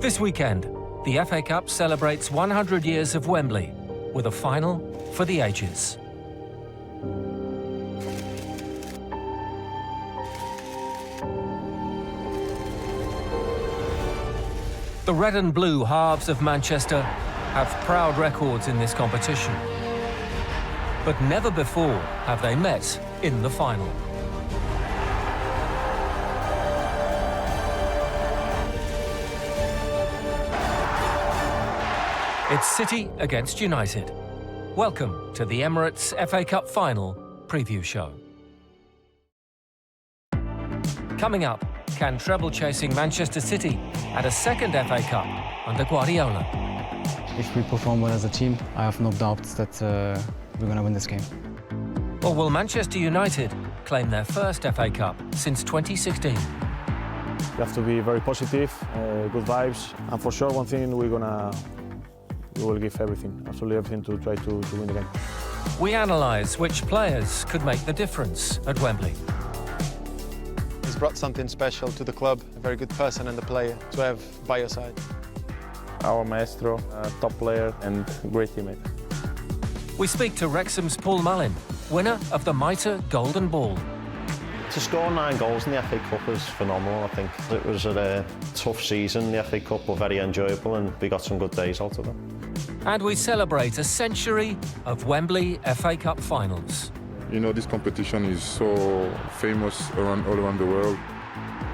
This weekend, the FA Cup celebrates 100 years of Wembley with a final for the ages. The red and blue halves of Manchester have proud records in this competition. But never before have they met in the final. It's City against United. Welcome to the Emirates FA Cup Final preview show. Coming up, can treble-chasing Manchester City add a second FA Cup under Guardiola? If we perform well as a team, I have no doubts that we're going to win this game. Or will Manchester United claim their first FA Cup since 2016? You have to be very positive, good vibes, and for sure one thing we will give everything, absolutely everything to try to win the game. We analyse which players could make the difference at Wembley. He's brought something special to the club, a very good person and a player to have by your side. Our maestro, top player and great teammate. We speak to Wrexham's Paul Mullin, winner of the Mitre Golden Ball. To score 9 goals in the FA Cup was phenomenal, I think. It was a tough season, the FA Cup, but very enjoyable, and we got some good days out of it. And we celebrate a century of Wembley FA Cup finals. You know, this competition is so famous all around the world.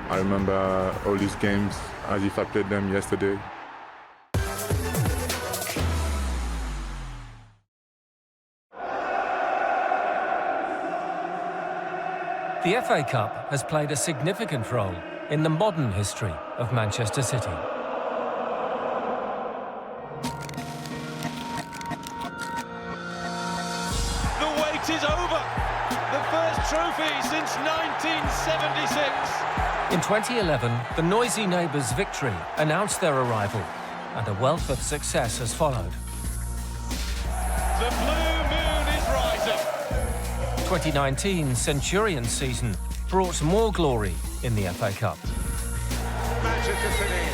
I remember all these games as if I played them yesterday. The FA Cup has played a significant role in the modern history of Manchester City. The wait is over. The first trophy since 1976. In 2011, the noisy neighbours' victory announced their arrival, and a wealth of success has followed. The blue moon is rising. 2019 Centurion season brought more glory in the FA Cup. Manchester City,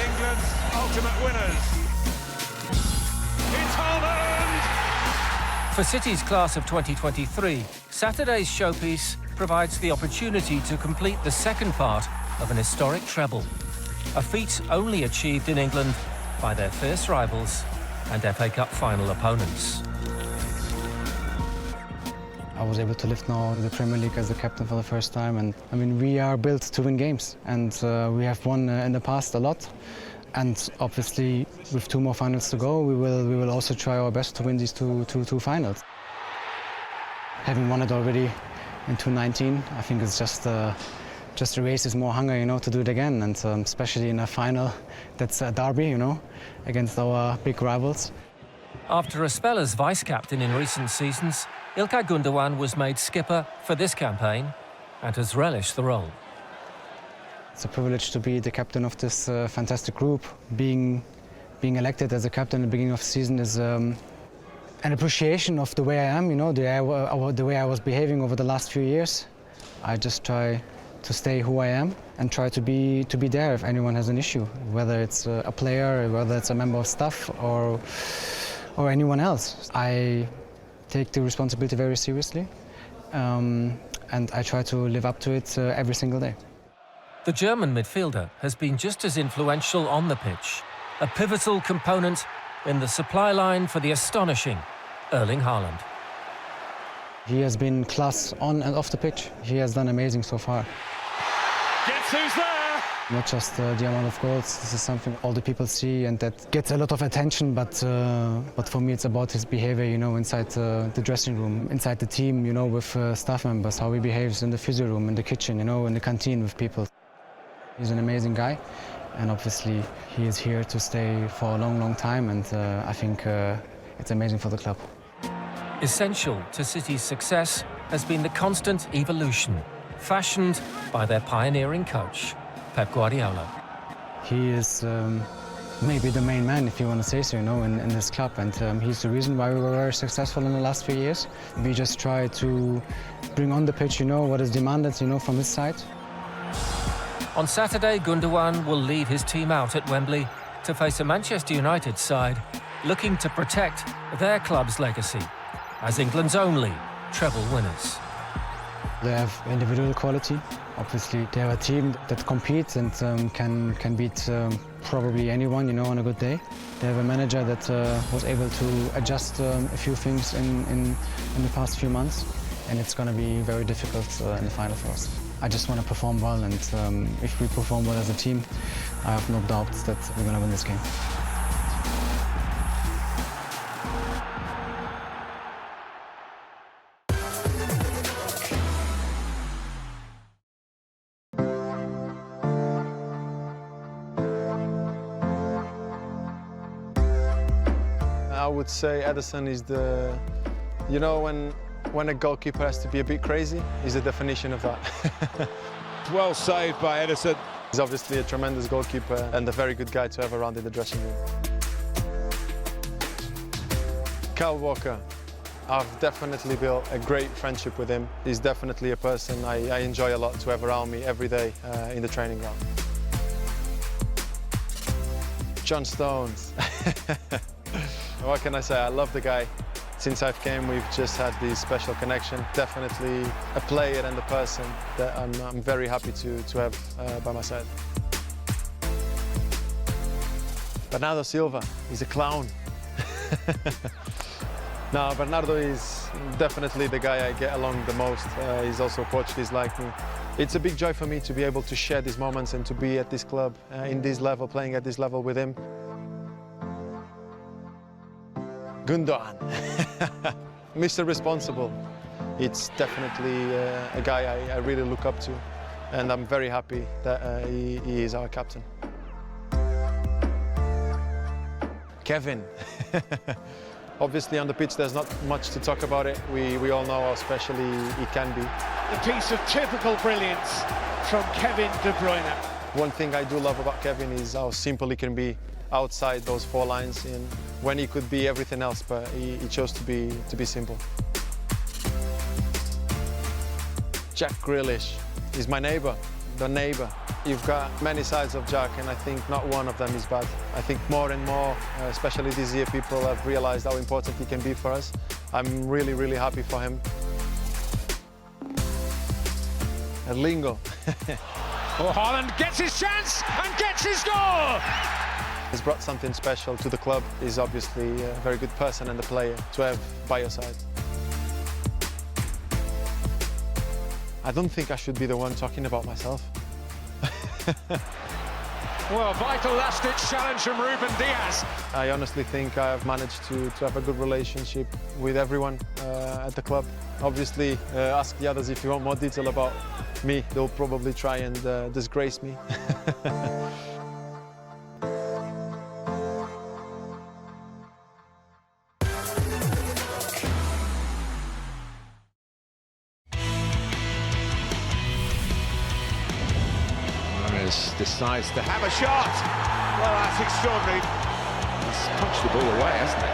England's ultimate winners. It's Holland! For City's class of 2023, Saturday's showpiece provides the opportunity to complete the second part of an historic treble, a feat only achieved in England by their fierce rivals and FA Cup final opponents. I was able to lift now the Premier League as the captain for the first time, and I mean, we are built to win games, and we have won in the past a lot, and obviously with 2 more finals to go, we will also try our best to win these two finals. Having won it already in 2019, I think it's just the race is more hunger, you know, to do it again, and especially in a final that's a derby, you know, against our big rivals. After a spell as vice-captain in recent seasons, Ilkay Gundogan was made skipper for this campaign and has relished the role. It's a privilege to be the captain of this fantastic group. Being elected as a captain at the beginning of the season is an appreciation of the way I am, you know, the way I was behaving over the last few years. I just try to stay who I am and try to be there if anyone has an issue, whether it's a player, whether it's a member of staff or anyone else. I take the responsibility very seriously, and I try to live up to it every single day. The German midfielder has been just as influential on the pitch, a pivotal component in the supply line for the astonishing Erling Haaland. He has been class on and off the pitch. He has done amazing so far. Guess who's there? Not just the amount of goals, this is something all the people see and that gets a lot of attention, but for me it's about his behavior, you know, inside the dressing room, inside the team, you know, with staff members, how he behaves in the physio room, in the kitchen, you know, in the canteen with people. He's an amazing guy, and obviously he is here to stay for a long, long time, and I think it's amazing for the club. Essential to City's success has been the constant evolution, fashioned by their pioneering coach, Pep Guardiola. He is maybe the main man, if you want to say so, you know, in this club, and he's the reason why we were very successful in the last few years. We just try to bring on the pitch, you know, what is demanded, you know, from his side. On Saturday, Gundogan will lead his team out at Wembley to face a Manchester United side looking to protect their club's legacy as England's only treble winners. They have individual quality. Obviously, they have a team that competes and can beat probably anyone, you know, on a good day. They have a manager that was able to adjust a few things in the past few months, and it's going to be very difficult in the final for us. I just want to perform well, and if we perform well as a team, I have no doubts that we're going to win this game. I would say Ederson is the, you know, when a goalkeeper has to be a bit crazy, he's the definition of that. Well saved by Ederson. He's obviously a tremendous goalkeeper and a very good guy to have around in the dressing room. Kyle Walker, I've definitely built a great friendship with him. He's definitely a person I enjoy a lot to have around me every day in the training ground. John Stones. What can I say? I love the guy. Since I've came, we've just had this special connection. Definitely a player and a person that I'm very happy to have by my side. Bernardo Silva, he's a clown. No, Bernardo is definitely the guy I get along the most. He's also Portuguese like me. It's a big joy for me to be able to share these moments and to be at this club, in this level, playing at this level with him. Gundogan, Mr. Responsible. It's definitely a guy I really look up to, and I'm very happy that he is our captain. Kevin. Obviously on the pitch there's not much to talk about it. We all know how special he can be. A piece of typical brilliance from Kevin De Bruyne. One thing I do love about Kevin is how simple he can be outside those four lines, and when he could be everything else, but he chose to be simple. Jack Grealish is my neighbour, the neighbour. You've got many sides of Jack, and I think not one of them is bad. I think more and more, especially this year, people have realised how important he can be for us. I'm really, really happy for him. Erlingo. Oh, Haaland gets his chance and gets his goal! He's brought something special to the club. He's obviously a very good person and a player to have by your side. I don't think I should be the one talking about myself. Well, vital last-ditch challenge from Ruben Diaz. I honestly think I have managed to have a good relationship with everyone at the club. Obviously, ask the others if you want more detail about me. They'll probably try and disgrace me. Decides to have a shot. Well, that's extraordinary. He's punched the ball away, hasn't he?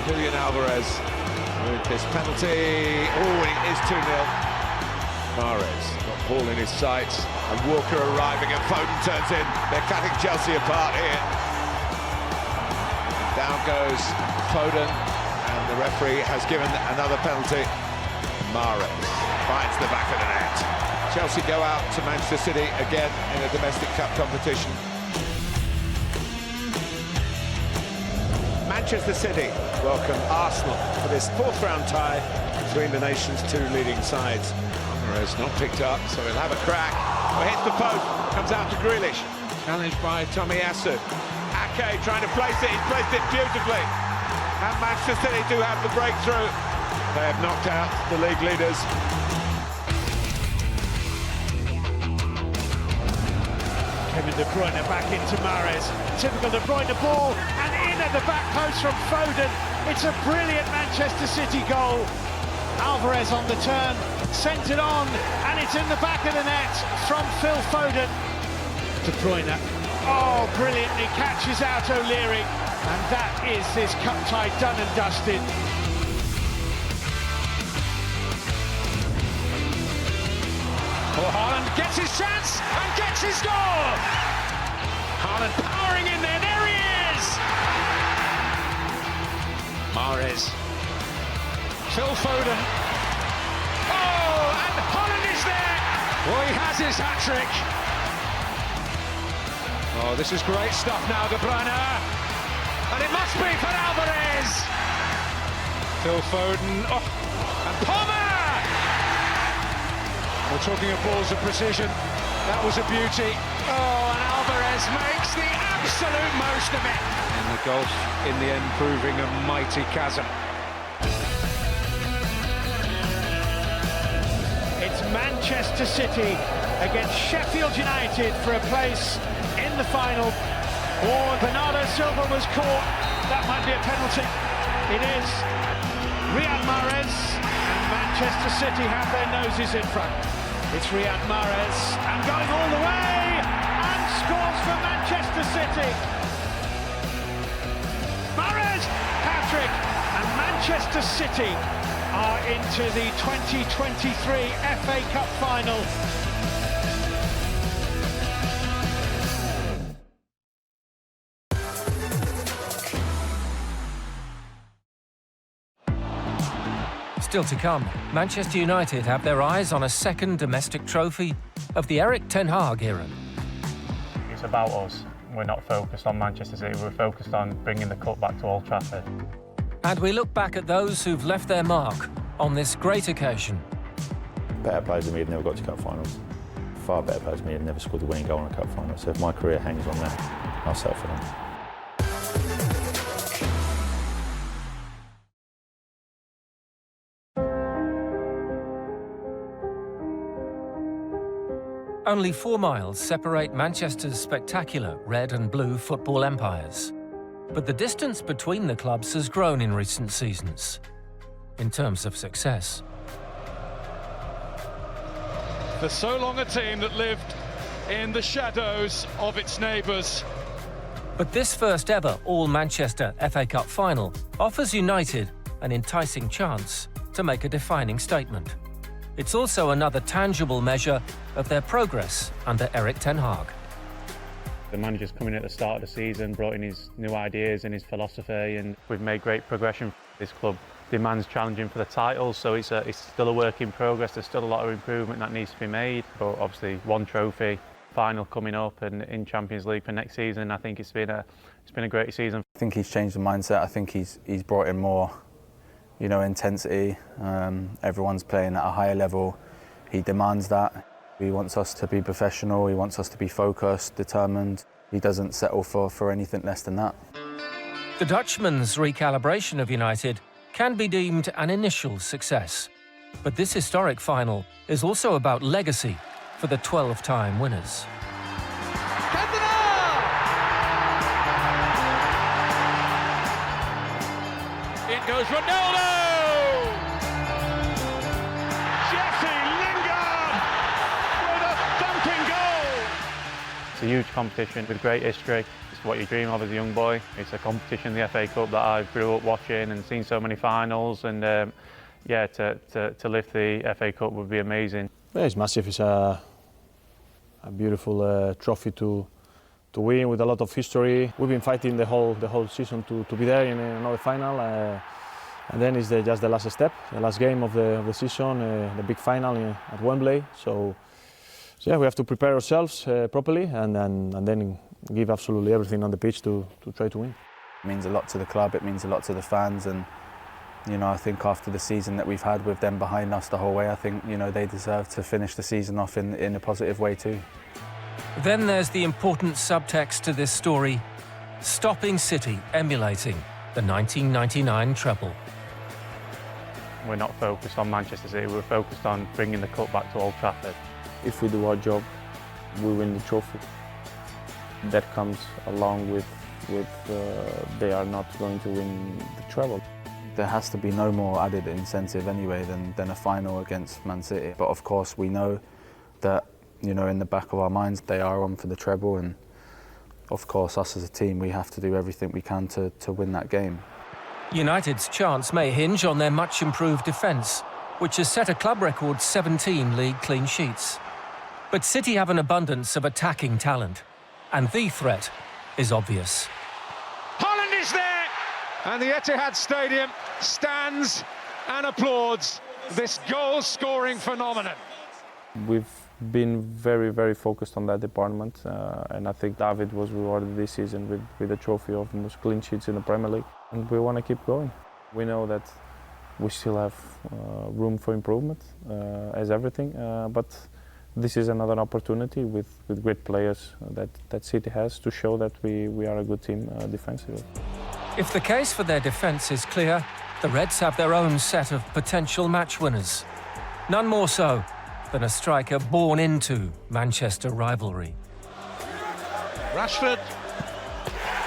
Julian Alvarez with this penalty. Oh, it is 2-0. Mahrez got ball in his sights, and Walker arriving, and Foden turns in. They're cutting Chelsea apart here. Down goes Foden, and the referee has given another penalty. Mahrez finds the back of the net. Chelsea go out to Manchester City again in a domestic cup competition. Manchester City welcome Arsenal for this fourth-round tie between the nation's two leading sides. Alvarez not picked up, so he'll have a crack. Oh, hits the post, comes out to Grealish. Challenged by Tomiyasu. Ake trying to place it, he's placed it beautifully. And Manchester City do have the breakthrough. They have knocked out the league leaders. Kevin De Bruyne back into Mahrez. Typical De Bruyne ball, and in at the back post from Foden. It's a brilliant Manchester City goal. Alvarez on the turn, sent it on, and it's in the back of the net from Phil Foden. De Bruyne, oh, brilliantly catches out O'Leary, and that is this cup tie done and dusted. Oh, Haaland gets his chance and gets his Mahrez. Phil Foden. Oh, and Mullin is there! Well, he has his hat-trick. Oh, this is great stuff now, De Bruyne. And it must be for Alvarez. Phil Foden. Oh, and Palmer! We're talking of balls of precision. That was a beauty. Oh, and Alvarez makes the absolute most of it. And the gulf, in the end, proving a mighty chasm. It's Manchester City against Sheffield United for a place in the final. Oh, Bernardo Silva was caught. That might be a penalty. It is. Riyad Mahrez and Manchester City have their noses in front. It's Riyad Mahrez and going all the way and scores for Manchester City. Mahrez, hat-trick, and Manchester City are into the 2023 FA Cup final. Still to come, Manchester United have their eyes on a second domestic trophy of the Erik ten Hag era. It's about us. We're not focused on Manchester City, we're focused on bringing the cup back to Old Trafford. And we look back at those who've left their mark on this great occasion. Better players than me have never got to cup finals. Far better players than me have never scored the winning goal in a cup final. So if my career hangs on that, I'll settle for them. Only 4 miles separate Manchester's spectacular red and blue football empires. But the distance between the clubs has grown in recent seasons, in terms of success. For so long a team that lived in the shadows of its neighbours. But this first ever all-Manchester FA Cup final offers United an enticing chance to make a defining statement. It's also another tangible measure of their progress under Erik ten Hag. The manager's come in at the start of the season, brought in his new ideas and his philosophy, and we've made great progression. This club demands challenging for the titles, so it's still a work in progress. There's still a lot of improvement that needs to be made, but obviously one trophy, final coming up, and in Champions League for next season. I think it's been a great season. I think he's changed the mindset. I think he's brought in more, intensity. Everyone's playing at a higher level. He demands that. He wants us to be professional. He wants us to be focused, determined. He doesn't settle for anything less than that. The Dutchman's recalibration of United can be deemed an initial success. But this historic final is also about legacy for the 12-time winners. In goes Ronaldo! Jesse Lingard with a thumping goal! It's a huge competition with great history. It's what you dream of as a young boy. It's a competition, the FA Cup, that I grew up watching and seen so many finals, and to lift the FA Cup would be amazing. Yeah, it's massive. It's a beautiful trophy to win with a lot of history. We've been fighting the whole season to be there in another final, and then it's just the last step, the last game of the season, the big final at Wembley. So yeah, we have to prepare ourselves properly and then give absolutely everything on the pitch to try to win. It means a lot to the club. It means a lot to the fans, and I think after the season that we've had with them behind us the whole way, I think they deserve to finish the season off in a positive way too. Then there's the important subtext to this story: stopping City emulating the 1999 treble. We're not focused on Manchester City, we're focused on bringing the cup back to Old Trafford. If we do our job, we win the trophy. That comes along with they are not going to win the treble. There has to be no more added incentive anyway than a final against Man City. But of course we know that in the back of our minds they are on for the treble, and of course us as a team, we have to do everything we can to win that game. United's chance may hinge on their much improved defence, which has set a club record 17 league clean sheets. But City have an abundance of attacking talent, and the threat is obvious. Holland is there! And the Etihad Stadium stands and applauds this goal-scoring phenomenon. We've been very, very focused on that department, and I think David was rewarded this season with a trophy of most clean sheets in the Premier League, and we want to keep going. We know that we still have room for improvement, as everything, but this is another opportunity with great players that City has to show that we are a good team defensively. If the case for their defence is clear, the Reds have their own set of potential match winners. None more so than a striker born into Manchester rivalry. Rashford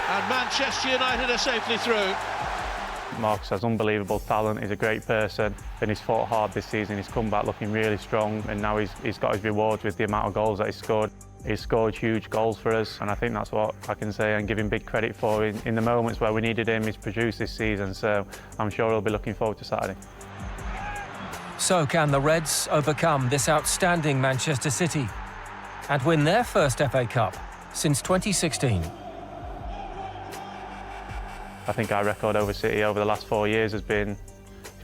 and Manchester United are safely through. Marcus has unbelievable talent, he's a great person, and he's fought hard this season. He's come back looking really strong, and now he's got his rewards with the amount of goals that he's scored. He's scored huge goals for us, and I think that's what I can say and give him big credit for. In the moments where we needed him, he's produced this season, so I'm sure he'll be looking forward to Saturday. So can the Reds overcome this outstanding Manchester City and win their first FA Cup since 2016? I think our record over City over the last 4 years has been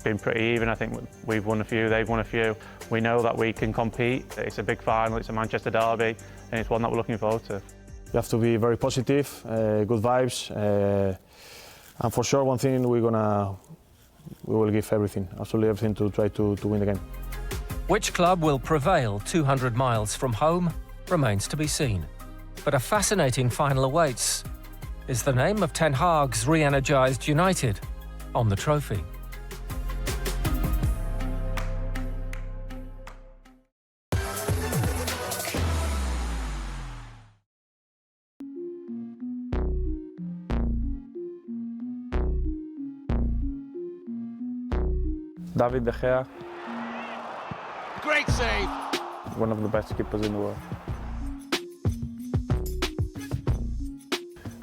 pretty even. I think we've won a few, they've won a few. We know that we can compete. It's a big final, it's a Manchester derby, and it's one that we're looking forward to. You have to be very positive, good vibes, and for sure one thing we will give everything, absolutely everything to try to win the game. Which club will prevail 200 miles from home remains to be seen. But a fascinating final awaits. Is the name of Ten Hag's re-energised United on the trophy? David De Gea, Great save. one of the best keepers in the world.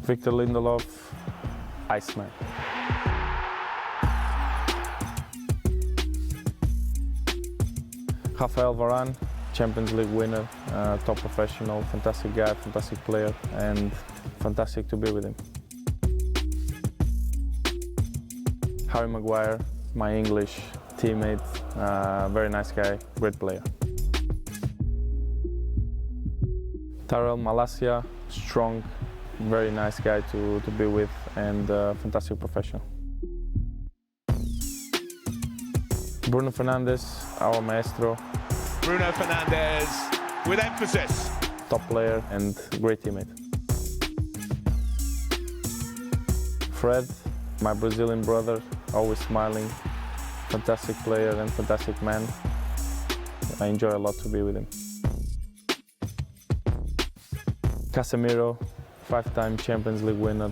Victor Lindelof, Iceman. Rafael Varane, Champions League winner, top professional, fantastic guy, fantastic player, and fantastic to be with him. Harry Maguire, my English teammate, very nice guy, great player. Tyrell Malacia, strong, very nice guy to be with, and fantastic professional. Bruno Fernandes, our maestro. Bruno Fernandes with emphasis. Top player and great teammate. Fred, my Brazilian brother, always smiling, fantastic player and fantastic man. I enjoy a lot to be with him. Casemiro, 5-time Champions League winner.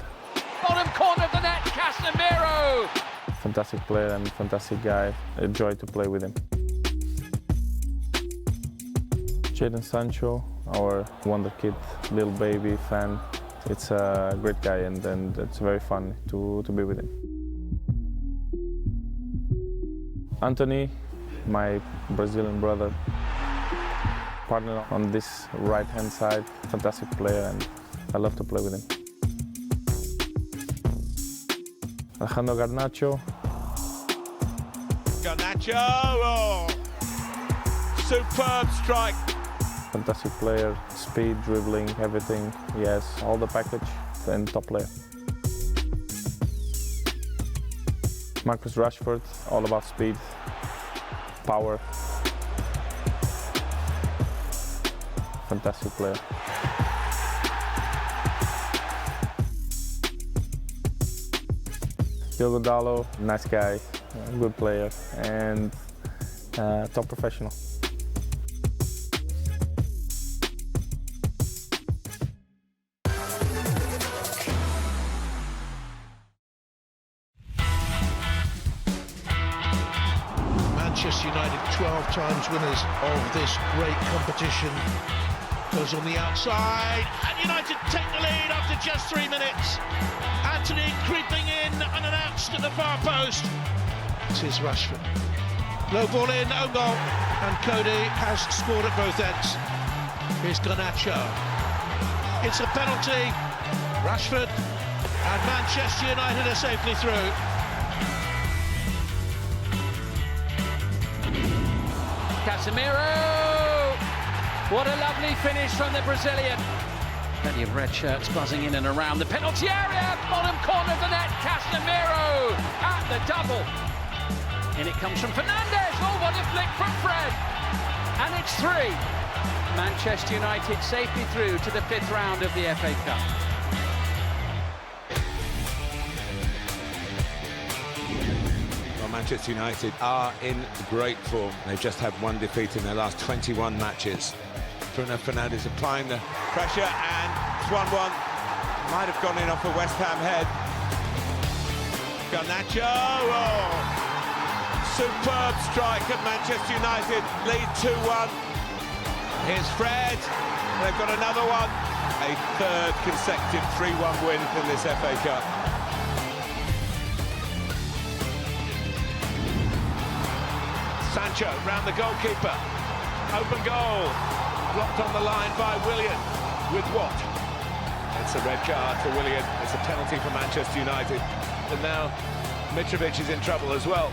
Bottom corner of the net, Casemiro! Fantastic player and fantastic guy. A joy to play with him. Jadon Sancho, our wonder kid, little baby fan. It's a great guy and it's very fun to be with him. Anthony, my Brazilian brother, partner on this right-hand side, fantastic player, and I love to play with him. Alejandro Garnacho. Garnacho! Oh. Superb strike. Fantastic player, speed, dribbling, everything. Yes, all the package, and top player. Marcus Rashford, all about speed, power. Fantastic player. Diogo Dalot, nice guy, good player, and top professional. Manchester United 12 times winners of this great competition. Goes on the outside, and United take the lead after just 3 minutes. Anthony creeping in unannounced at the far post. It is Rashford. Low ball in, own goal, and Cody has scored at both ends. Here's Garnacho. It's a penalty. Rashford And Manchester United are safely through. Casemiro! What a lovely finish from the Brazilian. Plenty of red shirts buzzing in and around the penalty area. Bottom corner of the net, Casemiro at the double. In it comes from Fernandes. Oh, what a flick from Fred. And it's 3. Manchester United safely through to the 5th round of the FA Cup. Well, Manchester United are in great form. They've just had 1 defeat in their last 21 matches. Bruno Fernandes applying the pressure, and it's 1-1. Might have gone in off a West Ham head. Garnacho! Oh. Superb strike at Manchester United, lead 2-1. Here's Fred, they've got another one. A 3rd consecutive 3-1 win in this FA Cup. Sancho round the goalkeeper. Open goal. Blocked on the line by Willian. With what? It's a red card for Willian. It's a penalty for Manchester United. And now Mitrovic is in trouble as well.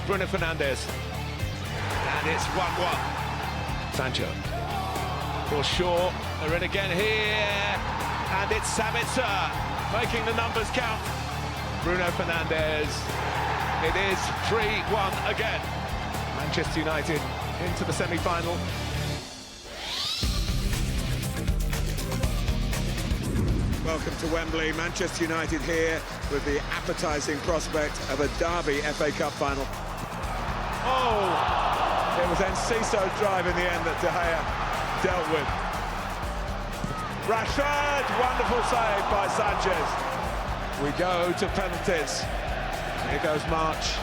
Bruno Fernandes. And it's 1-1. Sancho. For Shaw. They're in again here. And it's Sabitzer making the numbers count. Bruno Fernandes. It is 3-1 again. Manchester United into the semi-final. Welcome to Wembley. Manchester United here with the appetising prospect of a Derby FA Cup final. Oh! It was Enciso's drive in the end that De Gea dealt with. Rashford! Wonderful save by Sanchez. We go to penalties. Here goes March.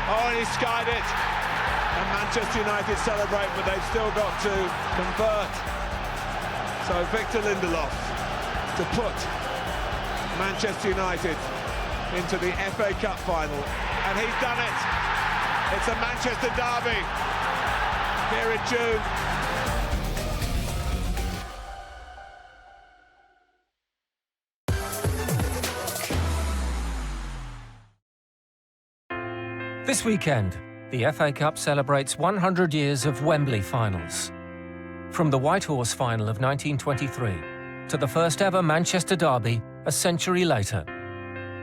Oh, and he skied it. And Manchester United celebrate, but they've still got to convert. So Victor Lindelof to put Manchester United into the FA Cup final. And he's done it. It's a Manchester derby here in June. This weekend, the FA Cup celebrates 100 years of Wembley finals. From the White Horse final of 1923 to the first ever Manchester derby a century later,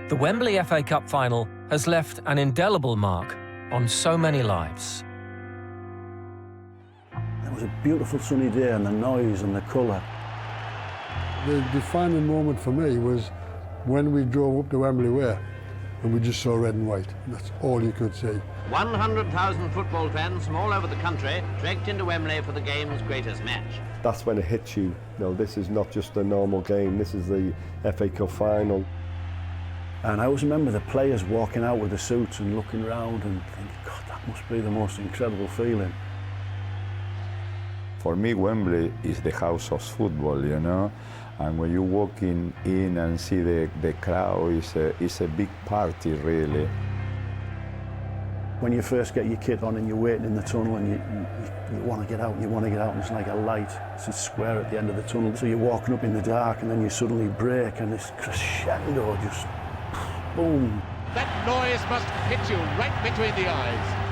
the Wembley FA Cup final has left an indelible mark on so many lives. It was a beautiful sunny day, and the noise and the colour. The defining moment for me was when we drove up to Wembley Way and we just saw red and white. That's all you could see. 100,000 football fans from all over the country trekked into Wembley for the game's greatest match. That's when it hits you. This is not just a normal game, this is the FA Cup final. And I always remember the players walking out with the suits and looking around and thinking, God, that must be the most incredible feeling. For me, Wembley is the house of football, you know. And when you walk in and see the crowd, it's a big party, really. When you first get your kit on and you're waiting in the tunnel and you want to get out, and it's like a light, it's a square at the end of the tunnel. So you're walking up in the dark and then you suddenly break and this crescendo just, boom. That noise must hit you right between the eyes.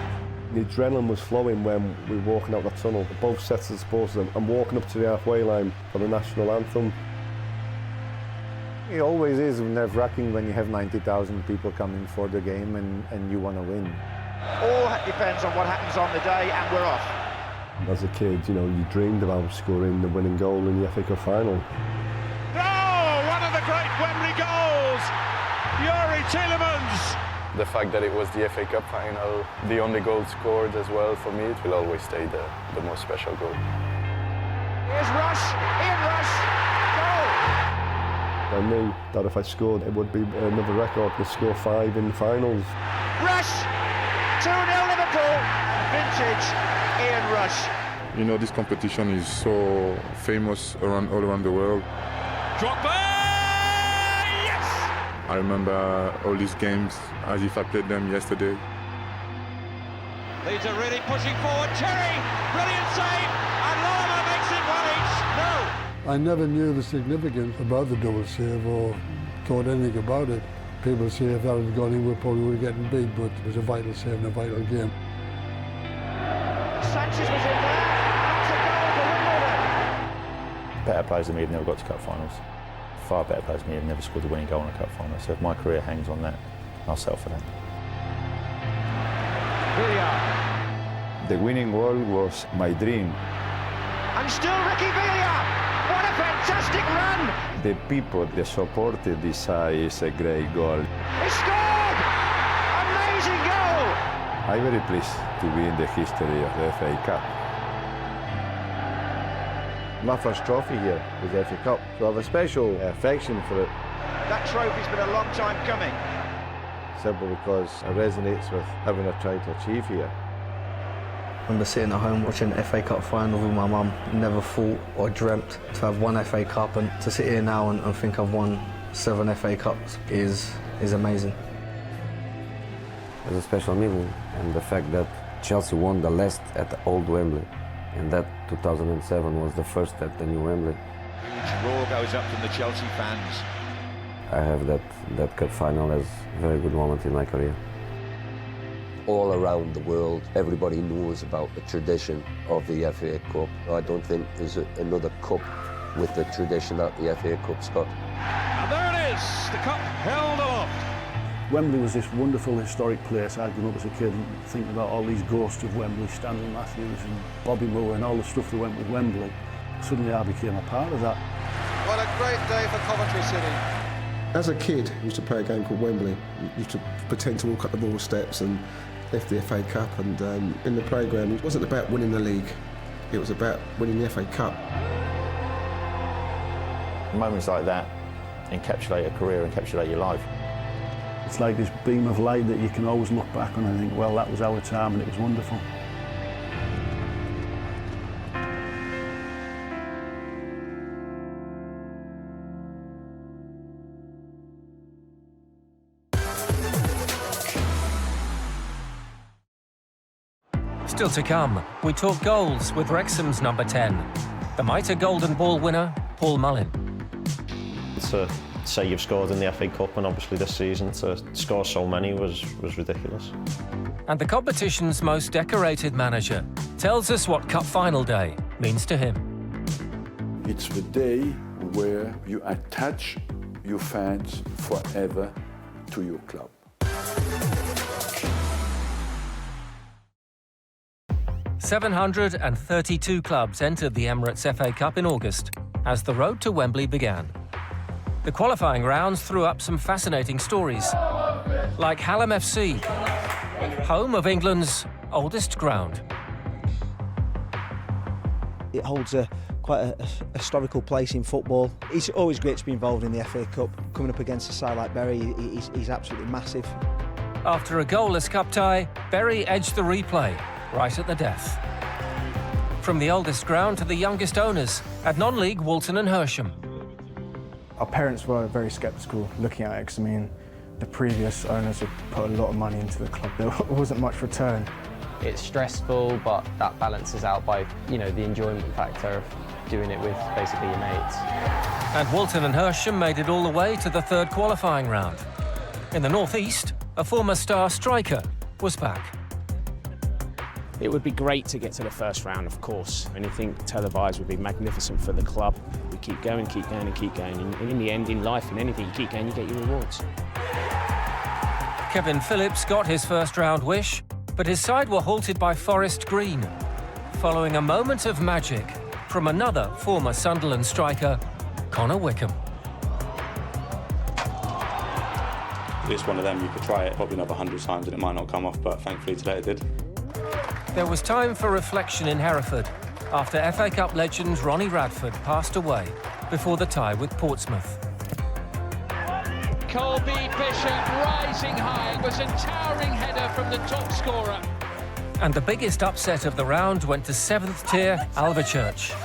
The adrenaline was flowing when we were walking out that tunnel. Both sets of supporters and walking up to the halfway line for the national anthem. It always is nerve-wracking when you have 90,000 people coming for the game and you want to win. All depends on what happens on the day, and we're off. As a kid, you dreamed about scoring the winning goal in the FA Cup final. Oh, one of the great Wembley goals! Yuri Tielemans! The fact that it was the FA Cup final, the only goal scored as well, for me, it will always stay the most special goal. Here's Rush, Ian Rush, goal! I knew that if I scored, it would be another record to score 5 in the finals. Rush, 2-0 Liverpool, vintage Ian Rush. This competition is so famous all around the world. Drogba! Yes! I remember all these games as if I played them yesterday. Leeds are really pushing forward. Cherry, brilliant save, and Lorimer makes it 1-1. No! I never knew the significance about the double save or thought anything about it. People say if that had gone in, we probably would have gotten beat, but it was a vital save and a vital game. Sanchez was in there. That's a goal for Wimbledon. Better players than me have never got to cup finals. Far better players than me have never scored a winning goal in a cup final. So if my career hangs on that, I'll settle for that. The winning goal was my dream. And still Ricky Villiers. What a fantastic run. The people that supported this is a great goal. He scored! Amazing goal! I'm very pleased to be in the history of the FA Cup. My first trophy here was the FA Cup, so I have a special affection for it. That trophy's been a long time coming. Simply because it resonates with everything I've tried to achieve here. I remember sitting at home watching the FA Cup final with my mum. Never thought or dreamt to have won FA Cup, and to sit here now and think I've won 7 FA Cups is amazing. It's a special meaning, and the fact that Chelsea won the last at the old Wembley, and that 2007 was the first at the new Wembley. Huge roar goes up from the Chelsea fans. I have that cup final as a very good moment in my career. All around the world, everybody knows about the tradition of the FA Cup. I don't think there's another cup with the tradition that the FA Cup's got. And there it is, the cup held aloft. Wembley was this wonderful historic place. I'd grown up as a kid thinking about all these ghosts of Wembley, Stanley Matthews and Bobby Moore and all the stuff that went with Wembley. Suddenly I became a part of that. What a great day for Coventry City. As a kid, I used to play a game called Wembley. You used to pretend to walk up the ball steps and lift the FA Cup, and in the programme it wasn't about winning the league, it was about winning the FA Cup. Moments like that encapsulate a career, encapsulate your life. It's like this beam of light that you can always look back on and think, well, that was our time and it was wonderful. Still to come, we talk goals with Wrexham's number 10, the Mitre Golden Ball winner, Paul Mullin. To say you've scored in the FA Cup, and obviously this season to score so many was ridiculous. And the competition's most decorated manager tells us what Cup Final Day means to him. It's the day where you attach your fans forever to your club. "732 clubs entered the Emirates FA Cup in August as the road to Wembley began. The qualifying rounds threw up some fascinating stories, like Hallam FC, home of England's oldest ground. It holds quite a historical place in football. It's always great to be involved in the FA Cup. Coming up against a side like Bury, he's absolutely massive. After a goalless cup tie, Bury edged the replay right at the death. From the oldest ground to the youngest owners at non-league Walton and Hersham. Our parents were very sceptical looking at it, because I mean, the previous owners had put a lot of money into the club. There wasn't much return. It's stressful, but that balances out by, the enjoyment factor of doing it with basically your mates. And Walton and Hersham made it all the way to the third qualifying round. In the northeast, a former star striker was back. It would be great to get to the first round, of course. Anything televised would be magnificent for the club. We keep going and keep going. And in the end, in life and anything, you keep going, you get your rewards. Kevin Phillips got his first round wish, but his side were halted by Forest Green, following a moment of magic from another former Sunderland striker, Connor Wickham. It's one of them, you could try it probably another 100 times and it might not come off, but thankfully today it did. There was time for reflection in Hereford after FA Cup legend Ronnie Radford passed away before the tie with Portsmouth. Colby Bishop rising high. It was a towering header from the top scorer. And the biggest upset of the round went to 7th tier Alvechurch.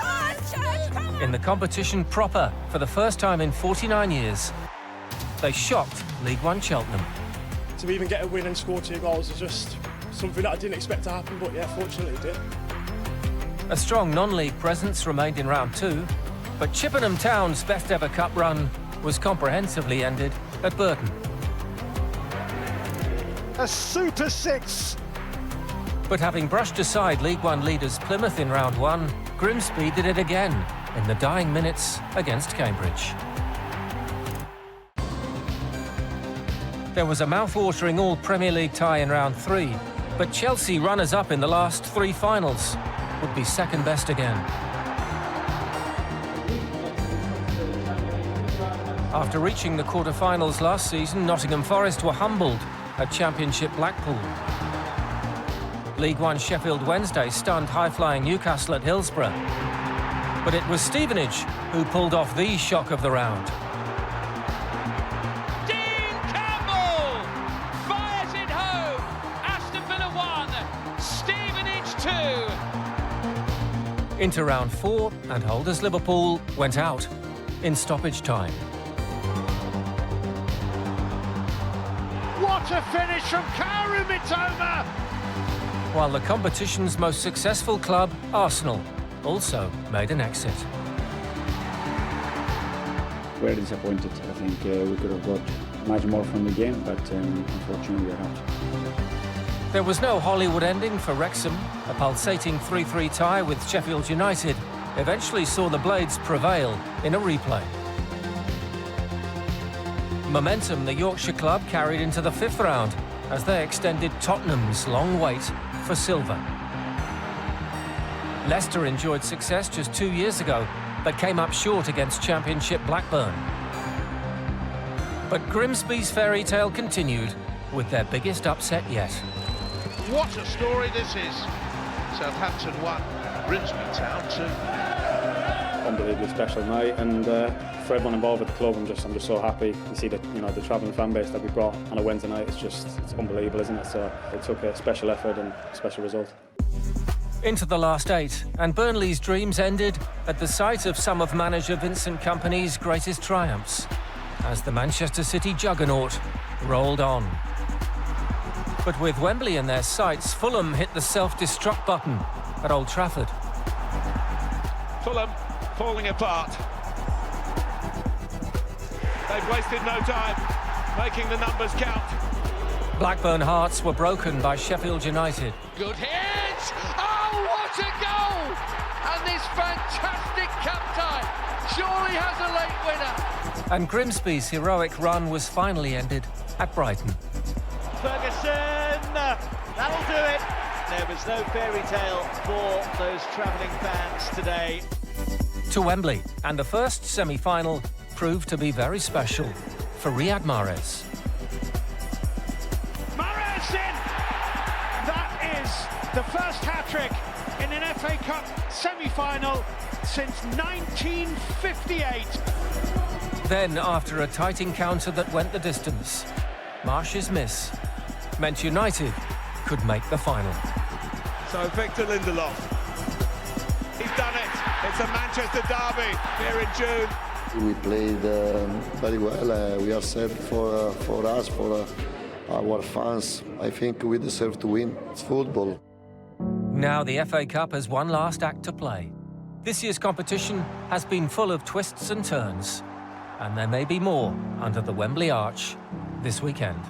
In the competition proper for the first time in 49 years, they shocked League One Cheltenham. To even get a win and score 2 goals is just something that I didn't expect to happen, but yeah, fortunately it did. A strong non-league presence remained in round 2, but Chippenham Town's best ever cup run was comprehensively ended at Burton. A super six. But having brushed aside League One leaders Plymouth in round one, Grimsby did it again in the dying minutes against Cambridge. There was a mouth-watering all-Premier League tie in round three, but Chelsea, runners-up in the last three finals, would be second best again. After reaching the quarter-finals last season, Nottingham Forest were humbled at Championship Blackpool. League One Sheffield Wednesday stunned high-flying Newcastle at Hillsborough. But it was Stevenage who pulled off the shock of the round. Dean Campbell fires it home. Aston Villa 1, Stevenage 2. Into round four, and holders Liverpool went out in stoppage time. What a finish from Kaoru Mitoma! While the competition's most successful club, Arsenal, also made an exit. Very disappointed. I think we could have got much more from the game, but unfortunately we are out. There was no Hollywood ending for Wrexham. A pulsating 3-3 tie with Sheffield United eventually saw the Blades prevail in a replay. Momentum the Yorkshire club carried into the fifth round as they extended Tottenham's long wait for silver. Leicester enjoyed success just 2 years ago, but came up short against Championship Blackburn. But Grimsby's fairy tale continued with their biggest upset yet. What a story this is. Southampton 1, Grimsby Town 2. Unbelievably special night, and for everyone involved with the club, I'm just so happy to see that the travelling fan base that we brought on a Wednesday night. It's unbelievable, isn't it? So it took a special effort and a special result. Into the last eight, and Burnley's dreams ended at the site of some of manager Vincent Kompany's greatest triumphs, as the Manchester City juggernaut rolled on. But with Wembley in their sights, Fulham hit the self-destruct button at Old Trafford. Fulham falling apart. They've wasted no time, making the numbers count. Blackburn hearts were broken by Sheffield United. Good hit! Oh, what a goal! And this fantastic cup tie surely has a late winner. And Grimsby's heroic run was finally ended at Brighton. Ferguson, that'll do it. There was no fairy tale for those travelling fans today. To Wembley, and the first semi-final proved to be very special for Riyad Mahrez. Mahrez in! That is the first hat-trick in an FA Cup semi-final since 1958. Then, after a tight encounter that went the distance, Marsh's miss meant United could make the final. So Victor Lindelof, he's done it. It's a Manchester derby here in June. We played very well. We are set for us, for our fans. I think we deserve to win. It's football. Now the FA Cup has one last act to play. This year's competition has been full of twists and turns, and there may be more under the Wembley Arch this weekend.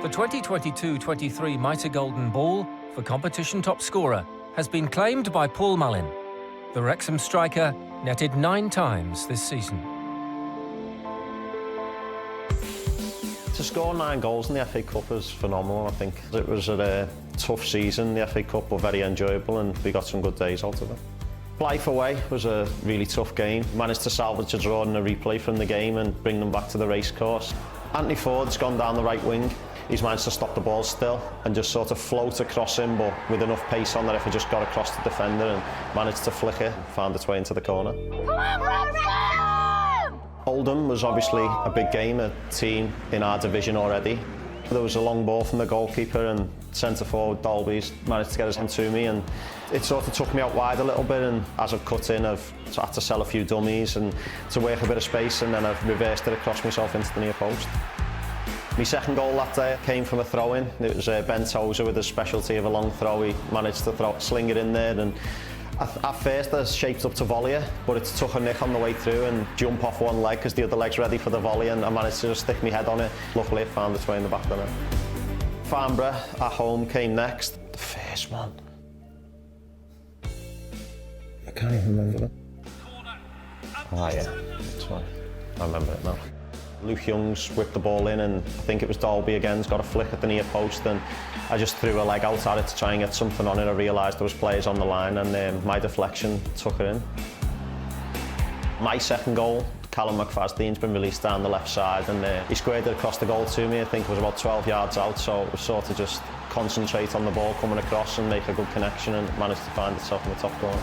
The 2022-23 Mitre Golden Ball for competition top scorer has been claimed by Paul Mullin. The Wrexham striker netted 9 times this season. To score 9 goals in the FA Cup is phenomenal, I think. It was a tough season, the FA Cup, but very enjoyable, and we got some good days out of it. Blythe away was a really tough game. Managed to salvage a draw in a replay from the game and bring them back to the racecourse. Anthony Ford's gone down the right wing. He's managed to stop the ball still and just sort of float across him, but with enough pace on that if he just got across the defender and managed to flick it, found its way into the corner. Oldham was obviously a big game, a team in our division already. There was a long ball from the goalkeeper, and centre forward Dolby's managed to get his hand to me, and it sort of took me out wide a little bit, and as I've cut in I've had to sell a few dummies and to work a bit of space, and then I've reversed it across myself into the near post. My second goal that day came from a throw-in. It was Ben Tozer with his specialty of a long throw. He managed to sling it in there, and at first I shaped up to volley it, but it took a nick on the way through and jump off one leg because the other leg's ready for the volley, and I managed to just stick my head on it. Luckily it found its way in the back of the net. Farnborough at home came next. The first one. I can't even remember it. Ah yeah, that's right. I remember it now. Luke Young's whipped the ball in, and I think it was Dalby again's got a flick at the near post, and I just threw a leg out at it to try and get something on it. I realised there was players on the line, and my deflection took it in. My second goal, Callum McFadden's been released down the left side, and he squared it across the goal to me. I think it was about 12 yards out, so it was sort of just concentrate on the ball coming across and make a good connection, and managed to find itself in the top corner.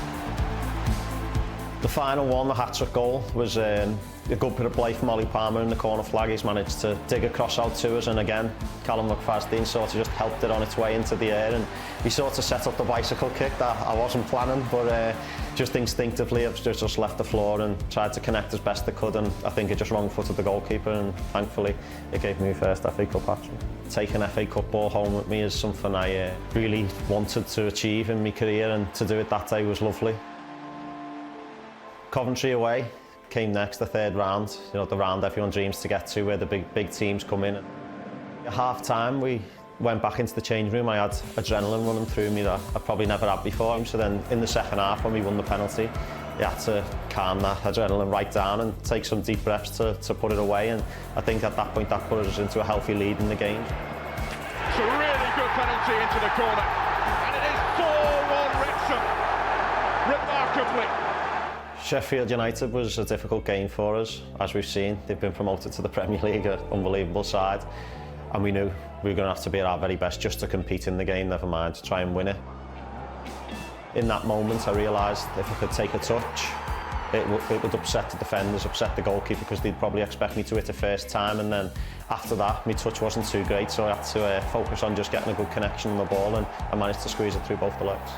The final one, the hat-trick goal, was a good bit of play from Ollie Palmer in the corner flag. He's managed to dig a cross out to us, and again, Callum McFadden sort of just helped it on its way into the air, and he sort of set up the bicycle kick that I wasn't planning, but just instinctively I've just left the floor and tried to connect as best I could, and I think it just wrong-footed the goalkeeper, and thankfully it gave me my first FA Cup hat-trick. Taking FA Cup ball home with me is something I really wanted to achieve in my career, and to do it that day was lovely. Coventry away came next, the third round. You know, the round everyone dreams to get to, where the big teams come in. At half-time, we went back into the change room. I had adrenaline running through me that I probably never had before. So then, in the second half, when we won the penalty, you had to calm that adrenaline right down and take some deep breaths to put it away. And I think at that point, that put us into a healthy lead in the game. It's a really good penalty into the corner, and it is 4-1 Wrexham. Remarkably. Sheffield United was a difficult game for us. As we've seen, they've been promoted to the Premier League, an unbelievable side, and we knew we were going to have to be at our very best just to compete in the game, never mind to try and win it. In that moment I realised if I could take a touch, it would upset the defenders, upset the goalkeeper, because they'd probably expect me to hit it first time, and then after that my touch wasn't too great, so I had to focus on just getting a good connection on the ball, and I managed to squeeze it through both the legs.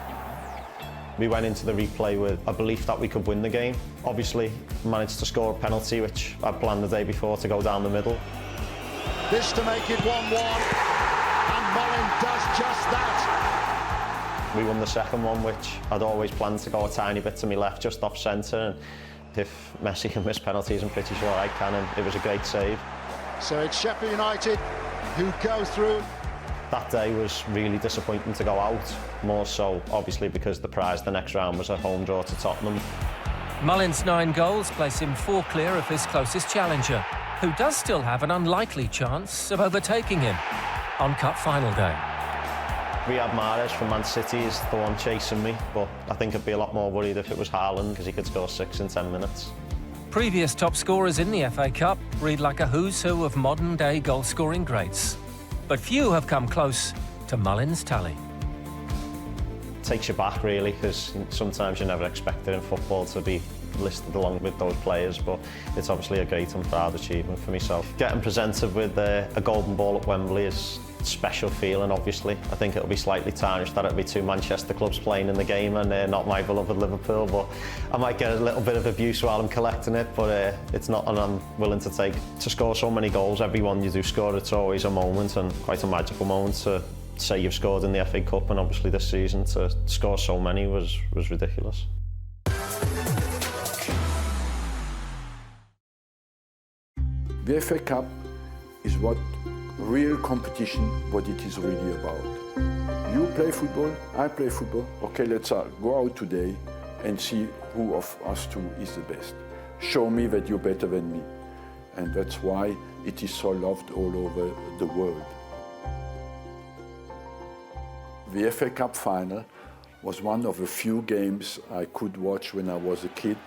We went into the replay with a belief that we could win the game. Obviously, managed to score a penalty, which I'd planned the day before to go down the middle. This to make it 1-1, and Mullin does just that. We won the second one, which I'd always planned to go a tiny bit to my left, just off centre, and if Messi can miss penalties, I'm pretty sure I can, and it was a great save. So it's Sheffield United who go through. That day was really disappointing to go out, more so obviously because the prize the next round was a home draw to Tottenham. Mullin's 9 goals place him 4 clear of his closest challenger, who does still have an unlikely chance of overtaking him on Cup final day. Riyad Mahrez from Man City is the one chasing me, but I think I'd be a lot more worried if it was Haaland, because he could score 6 in 10 minutes. Previous top scorers in the FA Cup read like a who's who of modern-day goal-scoring greats, but few have come close to Mullin's tally. Takes you back really, because sometimes you never expect it in football to be listed along with those players, but it's obviously a great and proud achievement for myself. Getting presented with a golden ball at Wembley is a special feeling, obviously. I think it'll be slightly tarnished that it'll be 2 Manchester clubs playing in the game and not my beloved Liverpool, but I might get a little bit of abuse while I'm collecting it, but it's not one I'm willing to take. To score so many goals, every one you do score, it's always a moment, and quite a magical moment to say you've scored in the FA Cup, and obviously this season to score so many was ridiculous. The FA Cup is what real competition, what it is really about. You play football, I play football. Okay, let's go out today and see who of us two is the best. Show me that you're better than me. And that's why it is so loved all over the world. The FA Cup final was one of the few games I could watch when I was a kid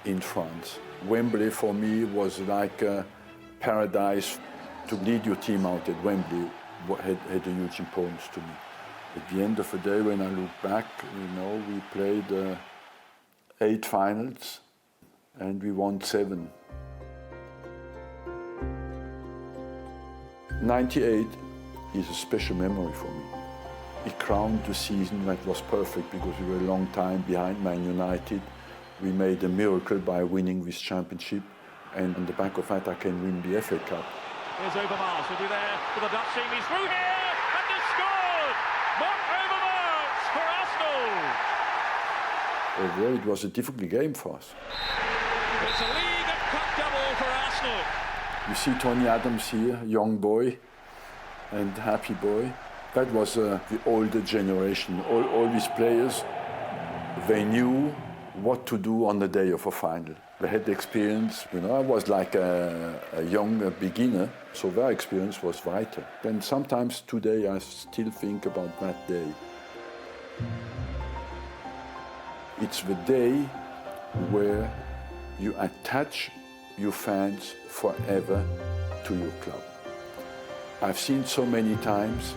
in France. Wembley for me was like a paradise. To lead your team out at Wembley had a huge importance to me. At the end of the day, when I look back, we played 8 finals and we won 7. 98 is a special memory for me. It crowned the season that was perfect because we were a long time behind Man United. We made a miracle by winning this championship, and on the back of that I can win the FA Cup. Here's Overmars, will be there for the Dutch team. He's through here and has scored! Mark Overmars for Arsenal! Overall, it was a difficult game for us. It's a league and cup double for Arsenal. You see Tony Adams here, young boy and happy boy. That was the older generation. All these players, they knew what to do on the day of a final. They had the experience. You know, I was like a young beginner, so their experience was vital. And sometimes today I still think about that day. It's the day where you attach your fans forever to your club. I've seen so many times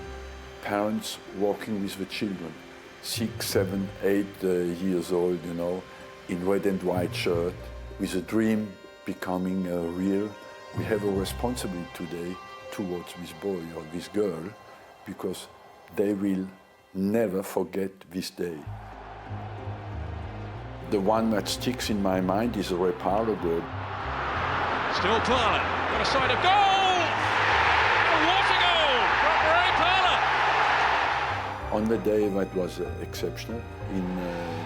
parents walking with the children, 6, 7, 8 years old, you know, in red and white shirt, with a dream becoming real. We have a responsibility today towards this boy or this girl, because they will never forget this day. The one that sticks in my mind is a Ray Parlour goal. Still Parlour, got a side of goal! What a goal from Ray Parlour! On the day that was exceptional in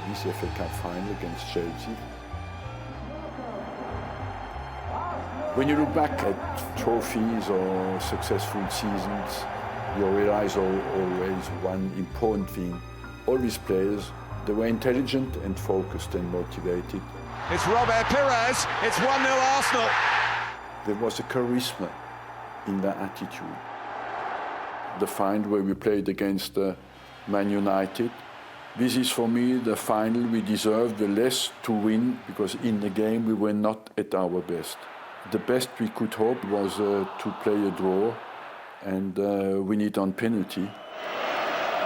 this FA Cup final against Chelsea. When you look back at trophies or successful seasons, you realize always one important thing. All these players, they were intelligent and focused and motivated. It's Robert Pires, it's 1-0 Arsenal. There was a charisma in their attitude. The final where we played against Man United, this is for me the final we deserved the less to win, because in the game we were not at our best. The best we could hope was to play a draw and win it on penalty.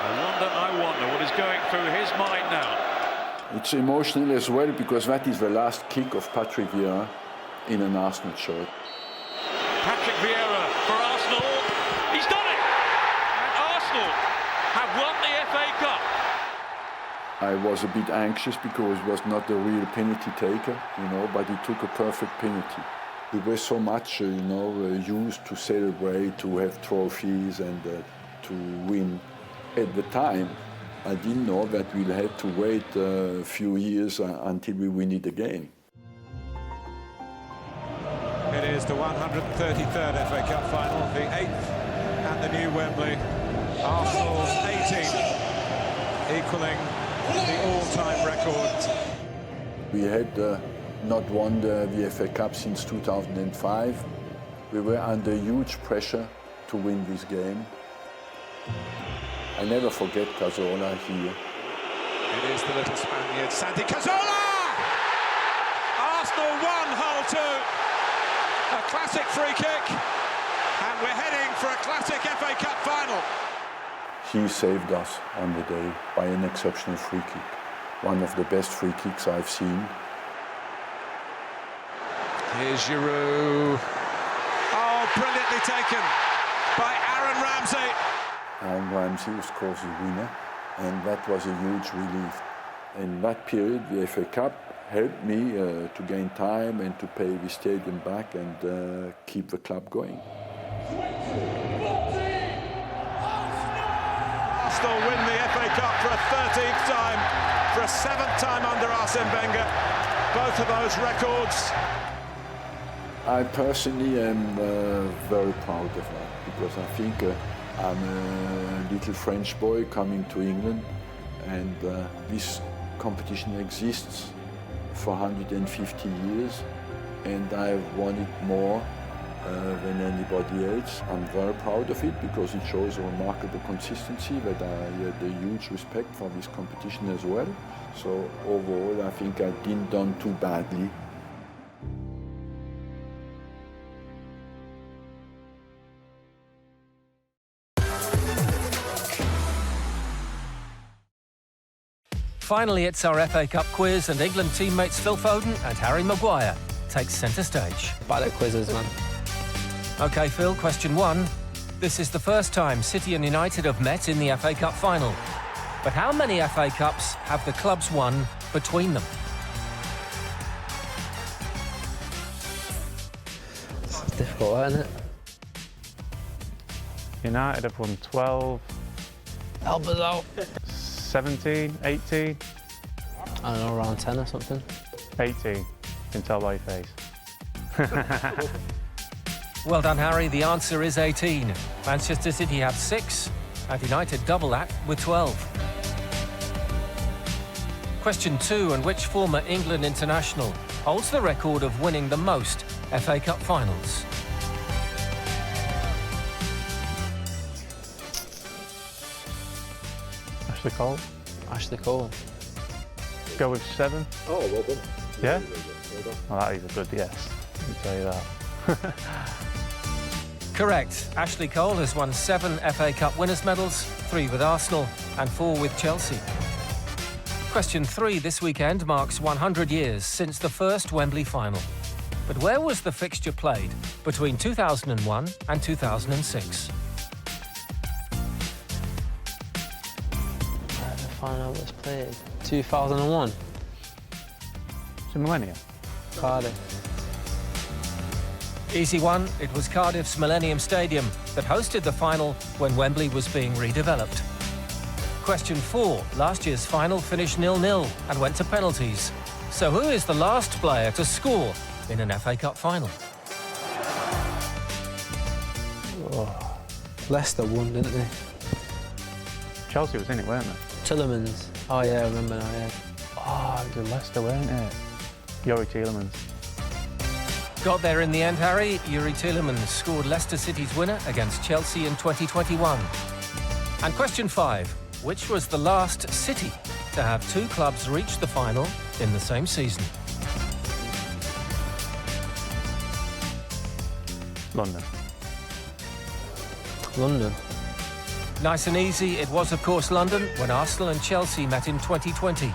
I wonder what is going through his mind now. It's emotional as well, because that is the last kick of Patrick Vieira in an Arsenal shirt. Patrick Vieira for Arsenal. He's done it! And Arsenal have won the FA Cup. I was a bit anxious because he was not a real penalty taker, you know, but he took a perfect penalty. We were so much, used to celebrate, to have trophies and to win. At the time, I didn't know that we'll have to wait a few years until we win it again. It is the 133rd FA Cup final, the 8th at the new Wembley. Arsenal's 18th, equaling the all-time record. We had not won the FA Cup since 2005. We were under huge pressure to win this game. I never forget Cazorla here. It is the little Spaniard, Santi Cazorla! Arsenal 1, Hull 2. A classic free kick, and we're heading for a classic FA Cup final. He saved us on the day by an exceptional free kick. One of the best free kicks I've seen. Here's Giroud. Oh, brilliantly taken by Aaron Ramsey. Aaron Ramsey was, of course, the winner, and that was a huge relief. In that period, the FA Cup helped me to gain time and to pay the stadium back and keep the club going. Arsenal win the FA Cup for a 13th time, for a 7th time under Arsene Wenger. Both of those records. I personally am very proud of that, because I think I'm a little French boy coming to England, and this competition exists for 150 years, and I've won it more than anybody else. I'm very proud of it because it shows a remarkable consistency, that I had a huge respect for this competition as well. So overall, I think I didn't done too badly. Finally, it's our FA Cup quiz, and England teammates Phil Foden and Harry Maguire take centre stage. About the quizzes, man. OK, Phil, question 1. This is the first time City and United have met in the FA Cup final. But how many FA Cups have the clubs won between them? It's difficult, isn't it? United have won 12. Help us out. 17, 18. I don't know, around 10 or something. 18. You can tell by your face. Well done, Harry. The answer is 18. Manchester City have 6, and United double that with 12. Question 2, and which former England international holds the record of winning the most FA Cup finals? Ashley Cole. Ashley Cole. Go with 7. Oh, well done. Yeah? Well done. Well, that is a good yes. Let me tell you that. Correct. Ashley Cole has won 7 FA Cup winners' medals, 3 with Arsenal and 4 with Chelsea. Question 3 this weekend marks 100 years since the first Wembley final. But where was the fixture played between 2001 and 2006? Where the final was played? 2001. It's a millennium. Cardiff. Easy one. It was Cardiff's Millennium Stadium that hosted the final when Wembley was being redeveloped. Question 4. Last year's final finished 0-0 and went to penalties. So who is the last player to score in an FA Cup final? Oh. Leicester won, didn't they? Chelsea was in it, weren't they? Tillemans. Oh yeah, I remember now, yeah. Oh, it was Leicester, weren't it? Yuri Tillemans. Got there in the end, Harry. Yuri Tillemans scored Leicester City's winner against Chelsea in 2021. And question 5. Which was the last city to have 2 clubs reach the final in the same season? London. London. Nice and easy. It was, of course, London when Arsenal and Chelsea met in 2020.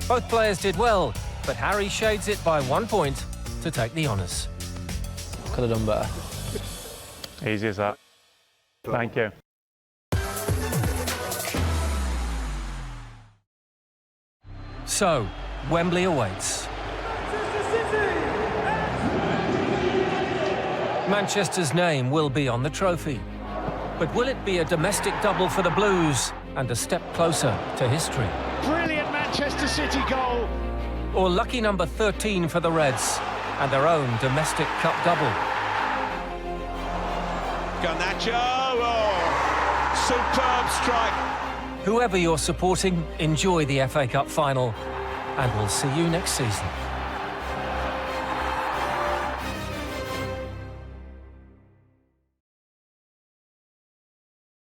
Both players did well, but Harry shades it by 1 point to take the honours. Could have done better. Easy as that. Thank you. So, Wembley awaits. Manchester's name will be on the trophy. But will it be a domestic double for the Blues and a step closer to history? Brilliant Manchester City goal. Or lucky number 13 for the Reds and their own domestic cup double? Garnacho, oh, superb strike. Whoever you're supporting, enjoy the FA Cup final, and we'll see you next season.